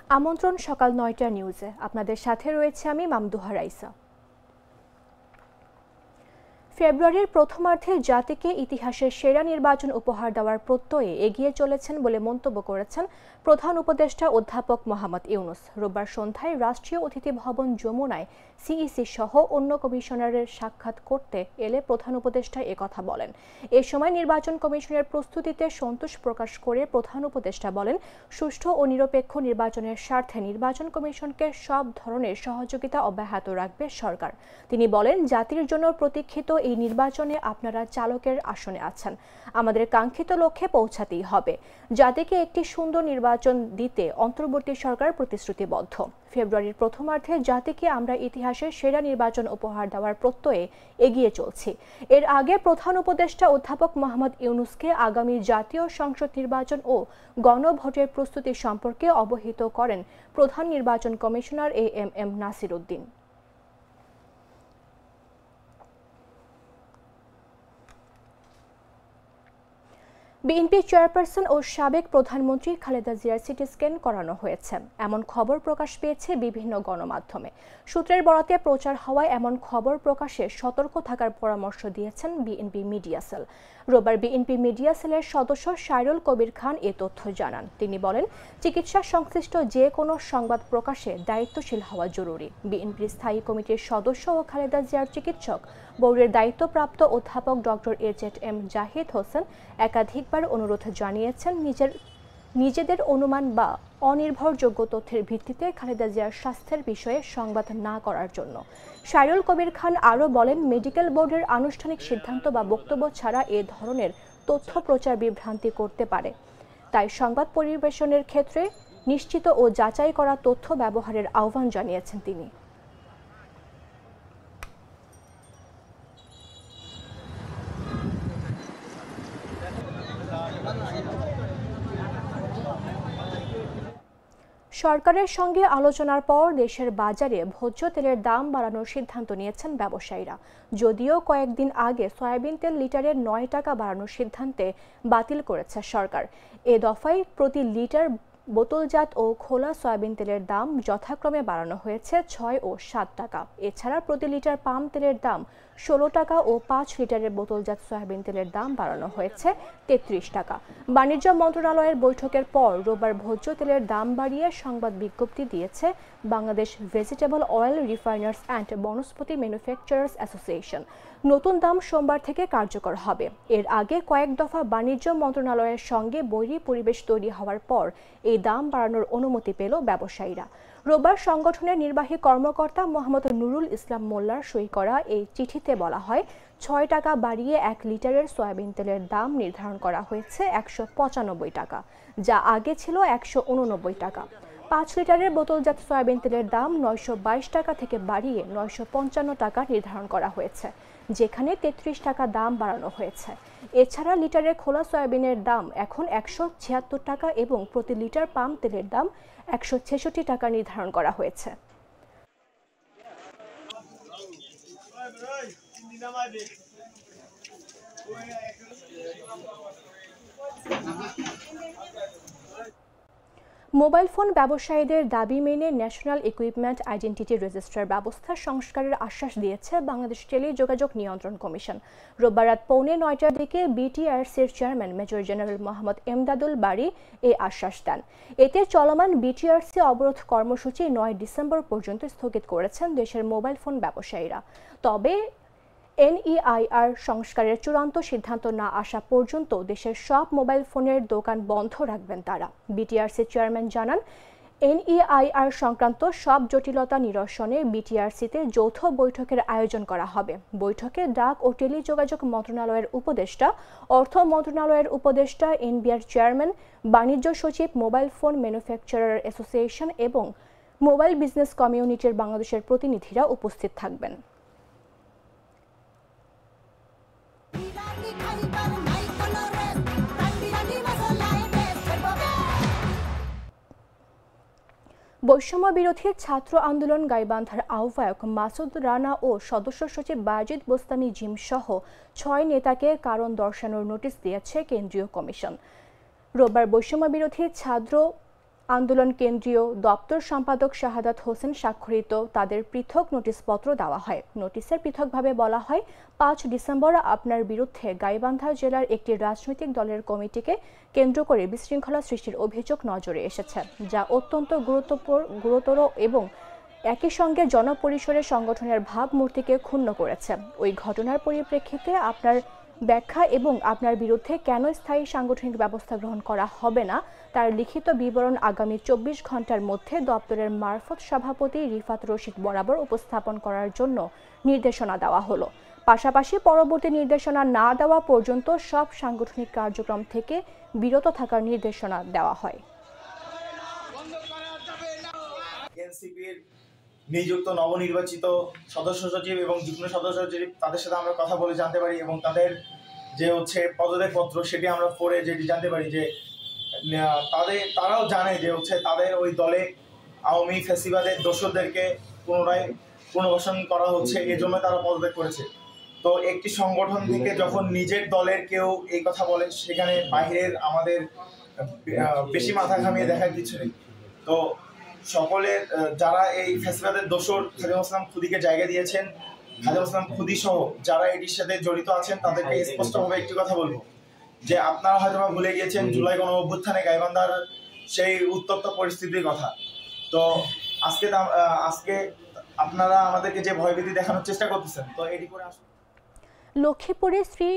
আমন্ত্রণ সকাল ৯টা নিউজে। আপনাদের সাথে রয়েছে আমি মামদুহা রাইসা। ফেব্রুয়ারির প্রথমার্ধে জাতিকে ইতিহাসের সেরা নির্বাচন উপহার দেওয়ার প্রত্যয়ে এগিয়ে চলেছেন বলে মন্তব্য করেছেন প্রধান উপদেষ্টা অধ্যাপক মোহাম্মদ ইউনুস। রোববার সন্ধ্যায় রাষ্ট্রীয় অতিথি ভবন যমুনায় সিইসি সহ অন্য কমিশনারের সাক্ষাৎ করতে এলে প্রধান উপদেষ্টা একথা বলেন। এ সময় নির্বাচন কমিশনের প্রস্তুতিতে সন্তোষ প্রকাশ করে প্রধান উপদেষ্টা বলেন, সুষ্ঠু ও নিরপেক্ষ নির্বাচনের স্বার্থে নির্বাচন কমিশনকে সব ধরনের সহযোগিতা অব্যাহত রাখবে সরকার। তিনি বলেন, জাতির জন্য প্রতীক্ষিত এই নির্বাচনে আপনারা চালকের আসনে আছেন। আমাদের কাঙ্ক্ষিত লক্ষ্যে পৌঁছাতেই হবে। জাতিকে একটি সুন্দর নির্বাচন দিতে অন্তর্বর্তী সরকার প্রতিশ্রুতিবদ্ধ। ফেব্রুয়ারির প্রথমার্ধে জাতিকে আমরা ইতিহাসের সেরা নির্বাচন উপহার দেওয়ার প্রত্যয়ে এগিয়ে চলছি। এর আগে প্রধান উপদেষ্টা অধ্যাপক মোহাম্মদ ইউনুসকে আগামী জাতীয় সংসদ নির্বাচন ও গণভোটের প্রস্তুতি সম্পর্কে অবহিত করেন প্রধান নির্বাচন কমিশনার এএমএম নাসির উদ্দিন। বিএনপি চেয়ারপারসন ও সাবেক প্রধানমন্ত্রী খালেদা জিয়ার সিটি স্ক্যান করানো হয়েছে, এমন খবর প্রকাশ পেয়েছে বিভিন্ন গণমাধ্যমে। সূত্রের বরাতে প্রচার হওয়ায় এমন খবর প্রকাশে সতর্ক থাকার পরামর্শ দিয়েছেন বিএনপি মিডিয়া সেল। রোববার বিএনপি মিডিয়া সেলের সদস্য সাইরুল কবির খান এ তথ্য জানান। তিনি বলেন, চিকিৎসা সংশ্লিষ্ট যে কোনো সংবাদ প্রকাশে দায়িত্বশীল হওয়া জরুরি। বিএনপির স্থায়ী কমিটির সদস্য ও খালেদা জিয়ার চিকিৎসক বোর্ডের দায়িত্বপ্রাপ্ত অধ্যাপক ডক্টর এইচ.এম. জাহিদ হোসেন একাধিকবার অনুরোধ জানিয়েছেন নিজেদের অনুমান বা অনির্ভরযোগ্য তথ্যের ভিত্তিতে খালেদা জিয়ার স্বাস্থ্যের বিষয়ে সংবাদ না করার জন্য। সাইরুল কবির খান আরও বলেন, মেডিকেল বোর্ডের আনুষ্ঠানিক সিদ্ধান্ত বা বক্তব্য ছাড়া এ ধরনের তথ্য প্রচার বিভ্রান্তি করতে পারে। তাই সংবাদ পরিবেশনের ক্ষেত্রে নিশ্চিত ও যাচাই করা তথ্য ব্যবহারের আহ্বান জানিয়েছেন তিনি। সরকারের সঙ্গে আলোচনার পর দেশের বাজারে ভোজ্য তেলের দাম বাড়ানোর সিদ্ধান্ত নিয়েছেন ব্যবসায়ীরা। যদিও কয়েকদিন আগে সয়াবিন তেল লিটারে ৯ টাকা বাড়ানোর সিদ্ধান্তে বাতিল করেছে সরকার। এ দফায় প্রতি লিটার বোতলজাত ও খোলা সয়াবিন তেলের দাম যথাক্রমে বাড়ানো হয়েছে ৬ ও ৭ টাকা। এছাড়া প্রতি লিটার পাম তেলের দাম ১৬ টাকা ও ৫ লিটারের বোতলজাত সয়াবিন তেলের দাম বাড়ানো হয়েছে ৩৩ টাকা। বাণিজ্য মন্ত্রণালয়ের বৈঠকের পর রোববার ভোজ্য তেলের দাম বাড়িয়ে সংবাদ বিজ্ঞপ্তি দিয়েছে Bangladesh vegetable oil refiners and Vanaspati manufacturers association. নতুন দাম সোমবার থেকে কার্যকর হবে। এর আগে কয়েক দফা বাণিজ্য মন্ত্রণালয়ের সঙ্গে বৈরী পরিবেশ তৈরি হওয়ার পর এই দাম বাড়ানোর অনুমতি পেল ব্যবসায়ীরা। রোববার সংগঠনের নির্বাহী কর্মকর্তা মোহাম্মদ নুরুল ইসলাম মোল্লার সই করা এই চিঠিতে বলা হয়, ৬ টাকা বাড়িয়ে ১ লিটারের সয়াবিন তেলের দাম নির্ধারণ করা হয়েছে ১৯৫ টাকা, যা আগে ছিল ১৮৯ টাকা। ৫ লিটারের বোতলজাত সয়াবিন তেলের দাম ৯২২ টাকা থেকে বাড়িয়ে ৯৫৫ টাকা নির্ধারণ করা হয়েছে, যেখানে ৩৩ টাকা দাম বাড়ানো হয়েছে। এছাড়া লিটারের খোলা সয়াবিনের দাম এখন ১৭৬ টাকা এবং প্রতি লিটার পাম তেলের দাম ১৬৬ টাকা নির্ধারণ করা হয়েছে। মোবাইল ফোন ব্যবসায়ীদের দাবি মেনে ন্যাশনাল ইকুইপমেন্ট আইডেন্টিটি রেজিস্ট্রার ব্যবস্থা সংস্কারের আশ্বাস দিয়েছে বাংলাদেশ টেলিযোগাযোগ নিয়ন্ত্রণ কমিশন। রোববার রাত 8:45টার দিকে বিটিআরসির chairman major general Mohammad Emdadul Bari এই আশ্বাস দেন। এতে চলমান বিটিআরসি অবরোধ কর্মসূচি ৯ ডিসেম্বর পর্যন্ত স্থগিত করেছেন দেশের মোবাইল ফোন ব্যবসায়ীরা। তবে এনইআইআর সংস্কারের চূড়ান্ত সিদ্ধান্ত না আসা পর্যন্ত দেশের সব মোবাইল ফোনের দোকান বন্ধ রাখবেন তারা। বিটিআরসি চেয়ারম্যান জানান, এনইআইআর সংক্রান্ত সব জটিলতা নিরসনে বিটিআরসিতে যৌথ বৈঠকের আয়োজন করা হবে। বৈঠকে ডাক ও টেলিযোগাযোগ মন্ত্রণালয়ের উপদেষ্টা, অর্থ মন্ত্রণালয়ের উপদেষ্টা, এনবিআর চেয়ারম্যান, বাণিজ্য সচিব, মোবাইল ফোন ম্যানুফ্যাকচারার অ্যাসোসিয়েশন এবং মোবাইল বিজনেস কমিউনিটির বাংলাদেশের প্রতিনিধিরা উপস্থিত থাকবেন। বৈষম্য বিরোধী ছাত্র আন্দোলন গাইবান্ধার আহ্বায়ক মাসুদ রানা ও সদস্য সচিব বায়েজিদ বোস্তামি জিম সহ ৬ নেতাকে কারণ দর্শানোর নোটিশ দিয়েছে কেন্দ্রীয় কমিশন। রোববার বৈষম্য বিরোধী ছাত্র আন্দোলন কেন্দ্রীয় দপ্তর সম্পাদক শাহাদাত হোসেন স্বাক্ষরিত তাদের পৃথক নোটিশপত্র দেওয়া হয়। নোটিশের পৃথকভাবে বলা হয়, 5 ডিসেম্বর আপনার বিরুদ্ধে গাইবান্ধা জেলার একটি রাজনৈতিক দলের কমিটিকে কেন্দ্র করে বিশৃঙ্খলা সৃষ্টির অভিযোগ নজরে এসেছে, যা অত্যন্ত গুরুতর এবং একই সঙ্গে জনপরিসরে সংগঠনের ভাবমূর্তিকে ক্ষুণ্ণ করেছে। ওই ঘটনার পরিপ্রেক্ষিতে আপনার ব্যাখ্যা এবং আপনার বিরুদ্ধে কেন স্থায়ী সাংগঠনিক ব্যবস্থা গ্রহণ করা হবে না তার লিখিত বিবরণ আগামী 24 ঘন্টার মধ্যে দপ্তরের মারফত সভাপতি রিফাত রশিদ বরাবর উপস্থাপন করার জন্য নির্দেশনা দেওয়া হলো। পাশাপাশি পরবর্তী নির্দেশনা না দেওয়া পর্যন্ত সব সাংগঠনিক কার্যক্রম থেকে বিরত থাকার নির্দেশনা দেওয়া হয়। এনসিপির নিযুক্ত নবনির্বাচিত সদস্য সচিব এবং যুগ্ম সদস্য সচিব তাদের সাথে আমরা কথা বলে জানতে পারি এবং তাদের যে পদত্যাগপত্র সেটি আমরা পড়ে যেটি জানতে পারি যে তারাও জানে যে তাদের ওই দলে আওয়ামী ফ্যাসিবাদের দোসরদেরকে পুনরায় পুনর্বাসন করা হচ্ছে, এজন্য তারা পদত্যাগ করেছে। তো একটি সংগঠন থেকে যখন নিজের দলের কেউ এই কথা বলে, সেখানে বাহিরের আমাদের বেশি মাথা ঘামিয়ে দেখার কিছু নেই। তো সকলের যারা এই ফ্যাসিবাদের দোসর খাদিম ইসলাম খুদিকে জায়গা দিয়েছেন, খাদিম ইসলাম খুদি সহ যারা এটির সাথে জড়িত আছেন, তাদেরকে স্পষ্টভাবে একটি কথা বলবো যে আপনারা হয়তো ভুলে গিয়েছেন জুলাই গণ অভ্যুত্থানে গাইবান্ধার সেই উত্তপ্ত পরিস্থিতির কথা। তো আজকে আপনারা আমাদেরকে যে ভয়ভীতি দেখানোর চেষ্টা করতেছেন, তো এটি করে লক্ষ্মীপুরে স্ত্রী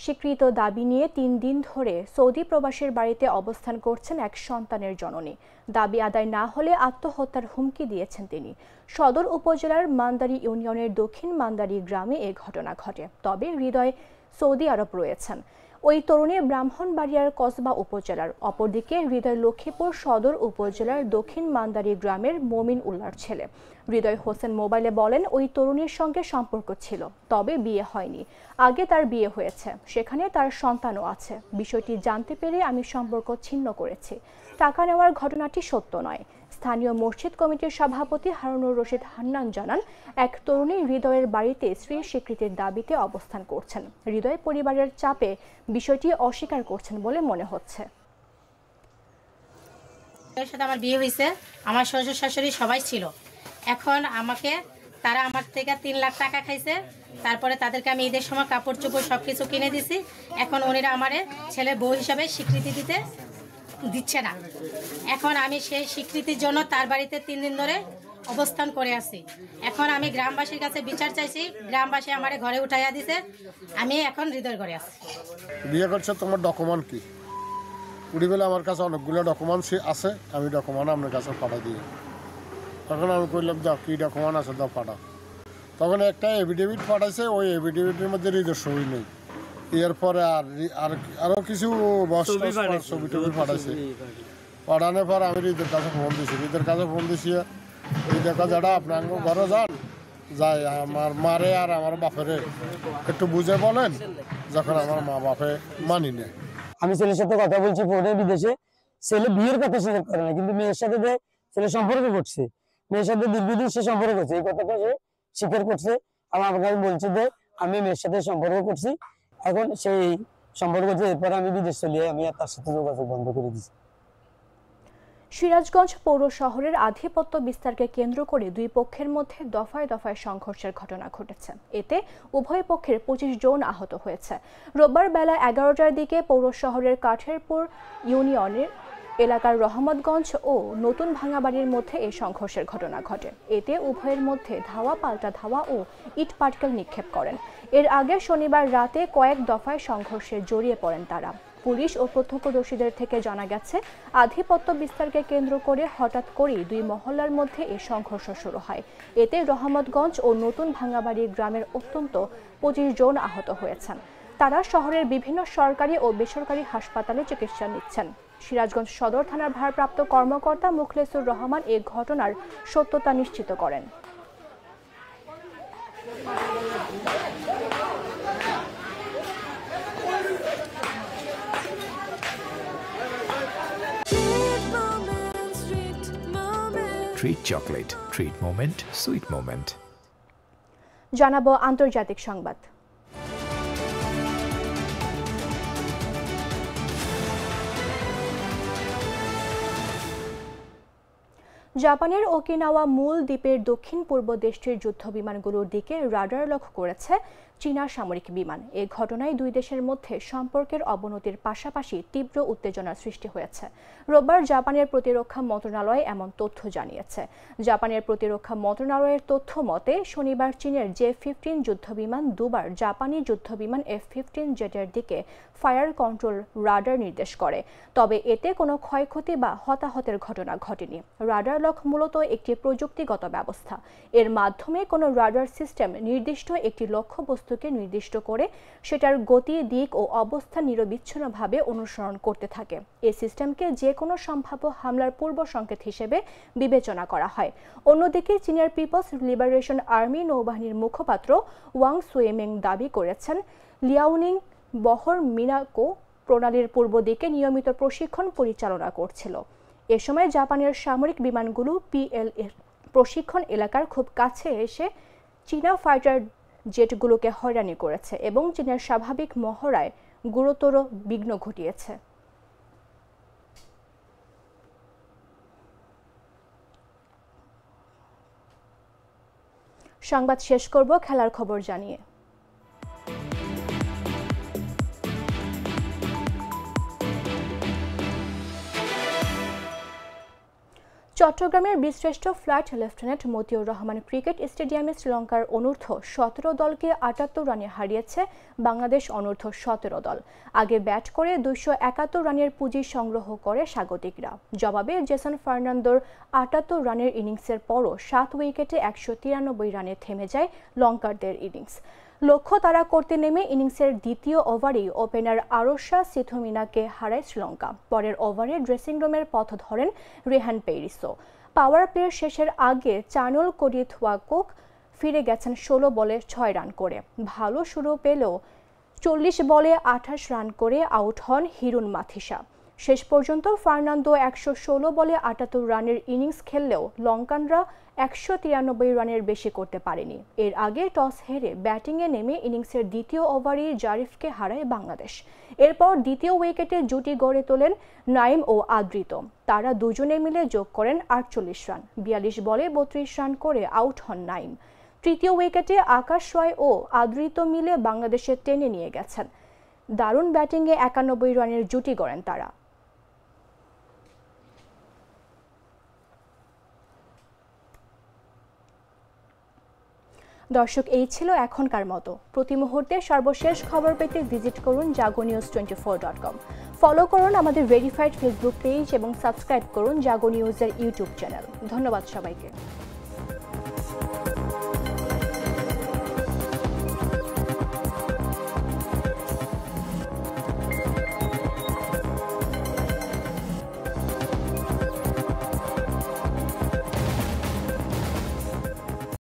স্বীকৃত দাবি নিয়ে 3 দিন ধরে সৌদি প্রবাসীর বাড়িতে অবস্থান করছেন এক সন্তানের জননী। দাবি আদায় না হলে আত্মহত্যার হুমকি দিয়েছেন তিনি। সদর উপজেলার মান্দারি ইউনিয়নের দক্ষিণ মান্দারি গ্রামে এ ঘটনা ঘটে। তবে হৃদয় সৌদি আরব রয়েছেন। ওই তরুণী ব্রাহ্মণবাড়িয়ার কসবা উপজেলার। অপরদিকে হৃদয় লক্ষ্মীপুর সদর উপজেলার দক্ষিণ মান্দারি গ্রামের মমিন উল্লাহর ছেলে। হৃদয় হোসেন মোবাইলে বলেন, ওই তরুণীর সঙ্গে সম্পর্ক ছিল, তবে বিয়ে হয়নি। আগে তার বিয়ে হয়েছে, সেখানে তার সন্তানও আছে। বিষয়টি জানতে পেরে আমি সম্পর্ক ছিন্ন করেছি। টাকা নেওয়ার ঘটনাটি সত্য নয়। স্থানীয় মসজিদ কমিটির সভাপতি হারুনুর রশিদ হান্নান জানান, এক তরুণী হৃদয়ের বাড়িতে স্ত্রীর স্বীকৃতির দাবিতে অবস্থান করছেন। হৃদয় পরিবারের চাপে বিষয়টি অস্বীকার করছেন বলে মনে হচ্ছে। এর সাথে আমার বিয়ে হয়েছে, আমার শ্বশুর শাশুড়ি সবাই ছিল। এখন তারা আমার থেকে 3 লাখ টাকা খাইছে। তারপরে তাদেরকে আমি ঈদের সময় কাপড় চোপড় সবকিছু কিনে দিছি। এখন ওনারা আমার ছেলের বউ হিসাবে স্বীকৃতি দিচ্ছে না। এখন আমি সেই স্বীকৃতির জন্য তার বাড়িতে 3 দিন ধরে অবস্থান করে আছি। এখন আমি গ্রামবাসীর কাছে বিচার চাইছি। গ্রামবাসী আমার ঘরে উঠাইয়া দিছে। আমি এখন হৃদয়ের ঘরে আছি। বিয়ে করছে, তোমার ডকুমেন্ট কি? উড়ি বেলা আমার কাছে অনেকগুলো ডকুমেন্ট আছে, আমি ডকুমেন্ট আপনার কাছে পাঠা দিই। তখন আমি কইলাম, দাও কি ডকুমেন্ট আছে, দাও পাঠা। তখন একটা এফিডেভিট পাঠাইছে, ওই এফিডেভিটের মধ্যে হৃদয় ছবি নেই। এরপরে আরও কিছু ছবি টবি পাঠাইছে। পাঠানোর পর আমি হৃদয়ের কাছে ফোন দিছি। হৃদয়ের কাছে ফোন দিছি, হৃদয়ের কাছে আপনার ঘরে যাই আমার মারে আর আমার বাপেরে একটু বুঝে বলেন, যখন আমার মা বাপে মানি নেয়। আমি ছেলের সাথে কথা বলছি ফোনে, বিদেশে। ছেলে বিয়ের কথা স্বীকার করে না, কিন্তু মেয়ের সাথে ছেলে সম্পর্ক করছে। মেয়ের সাথে দীর্ঘদিন সে সম্পর্ক করছে, এই কথাটা সে স্বীকার করছে। আমাকে আমি বলছি যে আমি মেয়ের সাথে সম্পর্ক করছি। এখন সেই সম্পর্ক করছে, এরপরে আমি বিদেশ চলে আমি তার সাথে যোগাযোগ বন্ধ করে দিচ্ছি। সিরাজগঞ্জ পৌর শহরের আধিপত্য বিস্তারকে কেন্দ্র করে দুই পক্ষের মধ্যে দফায় দফায় সংঘর্ষের ঘটনা ঘটেছে। এতে উভয় পক্ষের 25 জন আহত হয়েছে। রোববার বেলা 11টার দিকে পৌর শহরের কাঠেরপুর ইউনিয়নের এলাকার রহমতগঞ্জ ও নতুন ভাঙাবাড়ির মধ্যে এই সংঘর্ষের ঘটনা ঘটে। এতে উভয়ের মধ্যে ধাওয়া পাল্টা ধাওয়া ও ইট পাটকেল নিক্ষেপ করেন। এর আগে শনিবার রাতে কয়েক দফায় সংঘর্ষে জড়িয়ে পড়েন তারা। পুলিশ ও প্রত্যক্ষদর্শীদের থেকে জানা গেছে, আধিপত্য বিস্তারকে কেন্দ্র করে হঠাৎ করেই দুই মহল্লার মধ্যে এই সংঘর্ষ শুরু হয়। এতে রহমতগঞ্জ ও নতুন ভাঙাবাড়ি গ্রামের অন্তত 25 জন আহত হয়েছেন। তারা শহরের বিভিন্ন সরকারি ও বেসরকারি হাসপাতালে চিকিৎসা নিচ্ছেন। সিরাজগঞ্জ সদর থানার ভারপ্রাপ্ত কর্মকর্তা মুখলেসুর রহমান এই ঘটনার সত্যতা নিশ্চিত করেন। Treat chocolate. Treat moment. Sweet moment. জানাবো আন্তর্জাতিক সংবাদ। জাপানের ওকিনাওয়া মূল দ্বীপের দক্ষিণ পূর্ব দেশটির যুদ্ধবিমানগুলোর দিকে রাডার লক্ষ্য করেছে চীনা সামরিক বিমান। এই ঘটনায় দুই দেশের মধ্যে সম্পর্কের অবনতির পাশাপাশি তীব্র উত্তেজনার সৃষ্টি হয়েছে। রোববার জাপানের প্রতিরক্ষা মন্ত্রণালয় এমন তথ্য জানিয়েছে। জাপানের প্রতিরক্ষা মন্ত্রণালয়ের তথ্য মতে শনিবার চীনের J-15 যুদ্ধবিমান দুবার জাপানি যুদ্ধবিমান F-15 জেটের দিকে ফায়ার কন্ট্রোল রাডার নির্দেশ করে, তবে এতে কোনো ক্ষয়ক্ষতি বা হতাহতের ঘটনা ঘটেনি। রাডার লক মূলত একটি প্রযুক্তিগত ব্যবস্থা। এর মাধ্যমে কোনো রাডার সিস্টেম নির্দিষ্ট একটি লক্ষ্যবস্তুকে নির্দিষ্ট করে সেটার গতি, দিক ও অবস্থান নিরবিচ্ছিন্নভাবে অনুসরণ করতে থাকে। এই সিস্টেমকে যে কোনো সম্ভাব্য হামলার পূর্ব সংকেত হিসেবে বিবেচনা করা হয়। অন্যদিকে চীনের পিপলস লিবারেশন আর্মি নৌবাহিনীর মুখপাত্র ওয়াং সুয়েমেং দাবি করেছেন লিয়াওনিং বহর মিনাকো প্রণালীর পূর্ব দিকে নিয়মিত প্রশিক্ষণ পরিচালনা করছিল। এ সময় জাপানের সামরিক বিমানগুলো PLA প্রশিক্ষণ এলাকার খুব কাছে এসে চীনা ফাইটার জেটগুলোকে হয়রানি করেছে এবং চীনের স্বাভাবিক মহড়ায় গুরুতর বিঘ্ন ঘটিয়েছে। সংবাদ শেষ করব খেলার খবর জানিয়ে। চট্টগ্রামের বীরশ্রেষ্ঠ flight lieutenant Motiur Rahman cricket স্টেডিয়ামে শ্রীলঙ্কার অনূর্ধ্ব 17 দলকে 78 রানে হারিয়েছে বাংলাদেশ অনূর্ধ্ব 17 দল। আগে ব্যাট করে 271 রানের পুঁজি সংগ্রহ করে স্বাগতিকরা। জবাবে জেসন ফার্নান্দোর 78 রানের ইনিংসের পরও 7 উইকেটে 193 রানে থেমে যায় লঙ্কারদের ইনিংস। লক্ষ্য তাড়া করতে নেমে ইনিংসের দ্বিতীয় ওভারেই ওপেনার আরশা সিথোমিনাকে হারায় শ্রীলঙ্কা। পরের ওভারে ড্রেসিং রুমের পথ ধরেন রেহান পেরিসো। পাওয়ার প্লের শেষের আগে চানুল কোডিথওয়াকুক ফিরে গেছেন 16 বলে 6 রান করে। ভালো শুরু পেলেও 40 বলে 28 রান করে আউট হন হিরুন মাথিসা। শেষ পর্যন্ত ফার্নান্দো 116 বলে 78 রানের ইনিংস খেললেও লঙ্কানরা 193 রানের বেশি করতে পারেনি। এর আগে টস হেরে ব্যাটিংয়ে নেমে ইনিংসের দ্বিতীয় ওভারেই জারিফকে হারায় বাংলাদেশ। এরপর দ্বিতীয় উইকেটে জুটি গড়ে তোলেন নাইম ও আদ্রিত। তারা দুজনে মিলে যোগ করেন 48 রান। 42 বলে 32 রান করে আউট হন নাইম। তৃতীয় উইকেটে আকাশ রয় ও আদ্রিত মিলে বাংলাদেশে টেনে নিয়ে গেছেন। দারুণ ব্যাটিংয়ে 91 রানের জুটি গড়েন তারা। দর্শক, এই ছিল এখনকার মতো। প্রতি মুহূর্তে সর্বশেষ খবর পেতে ভিজিট করুন jagonews24.com। ফলো করুন আমাদের ভেরিফাইড ফেসবুক পেজ এবং সাবস্ক্রাইব করুন জাগো নিউজের ইউটিউব চ্যানেল। ধন্যবাদ সবাইকে।